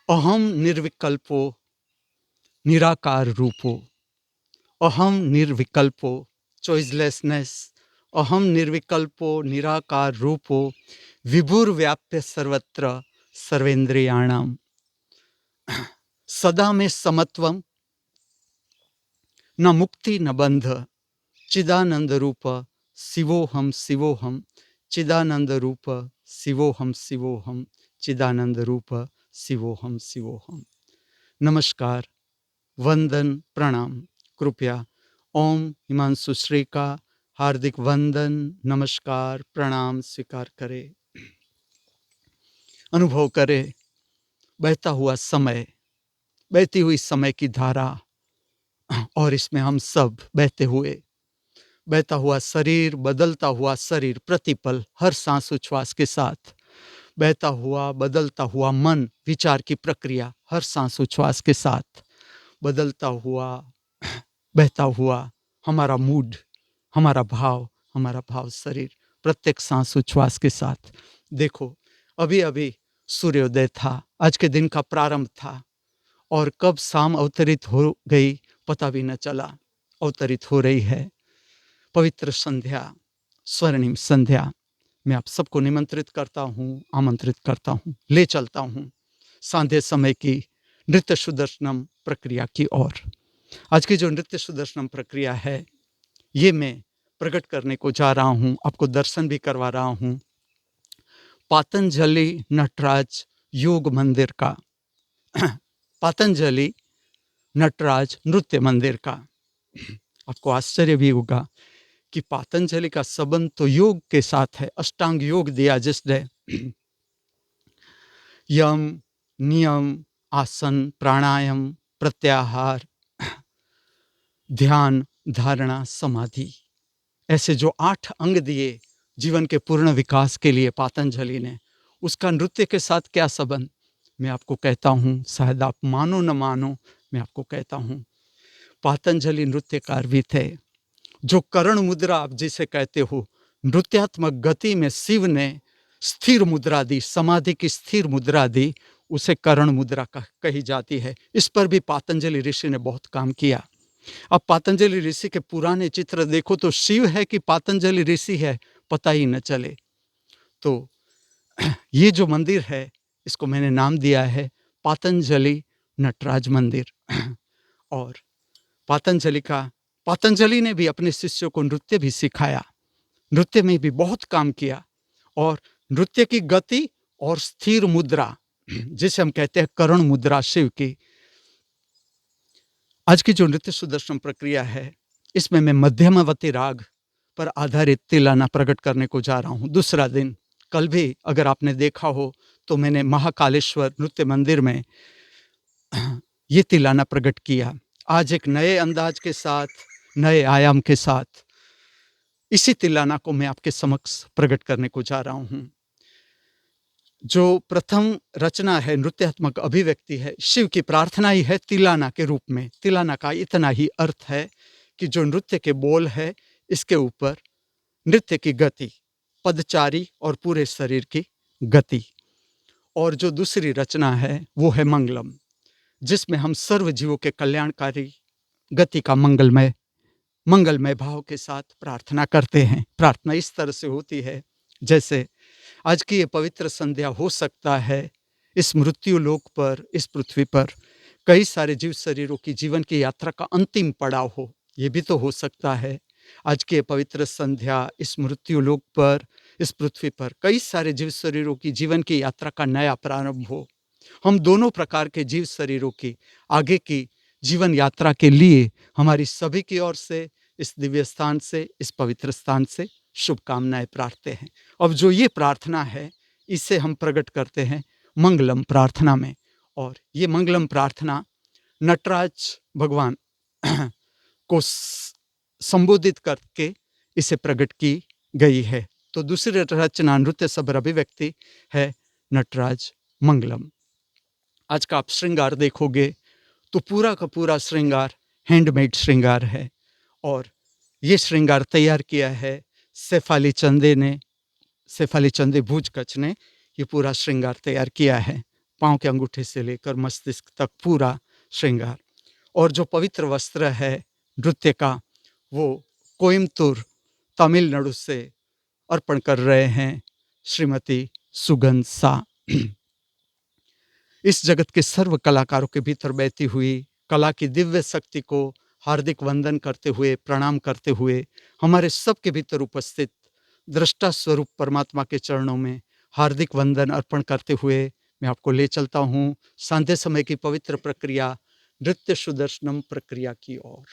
अहम निर्विकल्पो निराकार रूपो, अहम निर्विकल्पो चॉइसलेसनेस, अहम निर्विकल्पो निराकार रूपो विभुर्व्याप्य सर्वत्र सर्वेन्द्रियाणाम, सदा में समत्वम न मुक्ति न बंध, चिदानंद रूप शिवोहम शिवोहम, चिदानंद रूप शिवोहम शिवोहम, चिदानंद रूप शिवोहम शिवोहम। नमस्कार, वंदन, प्रणाम। कृपया ओम हिमांशु श्री का हार्दिक वंदन, नमस्कार, प्रणाम स्वीकार करें। अनुभव करें बहता हुआ समय, बहती हुई समय की धारा, और इसमें हम सब बहते हुए, बहता हुआ शरीर, बदलता हुआ शरीर प्रतिपल हर सांस उच्छ्वास के साथ, बहता हुआ बदलता हुआ मन, विचार की प्रक्रिया हर सांस उच्छ्वास के साथ, बदलता हुआ बहता हुआ हमारा मूड, हमारा भाव शरीर प्रत्येक सांस उच्छ्वास के साथ। देखो, अभी अभी सूर्योदय था, आज के दिन का प्रारंभ था, और कब शाम अवतरित हो गई पता भी न चला। अवतरित हो रही है पवित्र संध्या, स्वर्णिम संध्या। मैं आप सबको निमंत्रित करता हूँ, आमंत्रित करता हूँ, ले चलता हूँ सांध्य समय की नृत्य सुदर्शनम प्रक्रिया की ओर। आज की जो नृत्य सुदर्शनम प्रक्रिया है, ये मैं प्रकट करने को जा रहा हूँ, आपको दर्शन भी करवा रहा हूँ पातंजलि नटराज योग मंदिर का, पातंजलि नटराज नृत्य मंदिर का। आपको आश्चर्य भी होगा कि पातंजलि का संबंध तो योग के साथ है। अष्टांग योग दिया जिसने, यम, नियम, आसन, प्राणायाम, प्रत्याहार, ध्यान, धारणा, समाधि, ऐसे जो 8 अंग दिए जीवन के पूर्ण विकास के लिए पातंजलि ने, उसका नृत्य के साथ क्या संबंध, मैं आपको कहता हूँ। शायद आप मानो न मानो, मैं आपको कहता हूँ। पातंजलि नृत्यकार भी थे। जो करण मुद्रा आप जिसे कहते हो, नृत्यात्मक गति में शिव ने स्थिर मुद्रा दी, समाधि की स्थिर मुद्रा दी, उसे करण मुद्रा कही जाती है। इस पर भी पातंजलि ऋषि ने बहुत काम किया। अब पातंजलि ऋषि के पुराने चित्र देखो तो शिव है कि पातंजलि ऋषि है पता ही न चले। तो ये जो मंदिर है, इसको मैंने नाम दिया है पातंजलि नटराज मंदिर। और पातंजलि ने भी अपने शिष्यों को नृत्य भी सिखाया, नृत्य में भी बहुत काम किया। और नृत्य की गति और स्थिर मुद्रा, जिसे हम कहते हैं करण मुद्रा शिव की, आज की जो नृत्य सुदर्शन प्रक्रिया है, इसमें मैं मध्यमावती राग पर आधारित तिलाना प्रकट करने को जा रहा हूँ। दूसरा दिन, कल भी अगर आपने देखा हो तो मैंने महाकालेश्वर नृत्य मंदिर में ये तिलाना प्रकट किया। आज एक नए अंदाज के साथ, नए आयाम के साथ इसी तिलाना को मैं आपके समक्ष प्रकट करने को जा रहा हूँ। जो प्रथम रचना है, नृत्यात्मक अभिव्यक्ति है, शिव की प्रार्थना ही है तिलाना के रूप में। तिलाना का इतना ही अर्थ है कि जो नृत्य के बोल है, इसके ऊपर नृत्य की गति, पदचारी और पूरे शरीर की गति। और जो दूसरी रचना है वो है मंगलम, जिसमें हम सर्व जीवों के कल्याणकारी गति का मंगलमय भाव के साथ प्रार्थना करते हैं। प्रार्थना इस तरह से होती है जैसे आज की ये पवित्र संध्या हो सकता है इस मृत्यु लोक पर, इस पृथ्वी पर कई सारे जीव शरीरों की जीवन की यात्रा का अंतिम पड़ाव हो। ये भी तो हो सकता है आज की ये पवित्र संध्या इस मृत्यु लोक पर, इस पृथ्वी पर कई सारे जीव शरीरों की जीवन की यात्रा का नया प्रारंभ हो। हम दोनों प्रकार के जीव शरीरों की आगे की जीवन यात्रा के लिए हमारी सभी की ओर से, इस दिव्य स्थान से, इस पवित्र स्थान से शुभकामनाएं प्रार्थते हैं। अब जो ये प्रार्थना है, इसे हम प्रकट करते हैं मंगलम प्रार्थना में, और ये मंगलम प्रार्थना नटराज भगवान को संबोधित करके इसे प्रकट की गई है। तो दूसरी रचना नृत्य सबर अभिव्यक्ति है नटराज मंगलम। आज का आप श्रृंगार देखोगे तो पूरा का पूरा श्रृंगार हैंडमेड श्रृंगार है, और ये श्रृंगार तैयार किया है शेफाली चंदे भूजकच ने ये पूरा श्रृंगार तैयार किया है। पाँव के अंगूठे से लेकर मस्तिष्क तक पूरा श्रृंगार। और जो पवित्र वस्त्र है नृत्य का, वो कोयम्बतूर तमिलनाडु से अर्पण कर रहे हैं श्रीमती सुगन सा। इस जगत के सर्व कलाकारों के भीतर बहती हुई कला की दिव्य शक्ति को हार्दिक वंदन करते हुए, प्रणाम करते हुए, हमारे सबके भीतर उपस्थित दृष्टा स्वरूप परमात्मा के चरणों में हार्दिक वंदन अर्पण करते हुए मैं आपको ले चलता हूँ सांध्य समय की पवित्र प्रक्रिया नृत्य सुदर्शनम प्रक्रिया की ओर।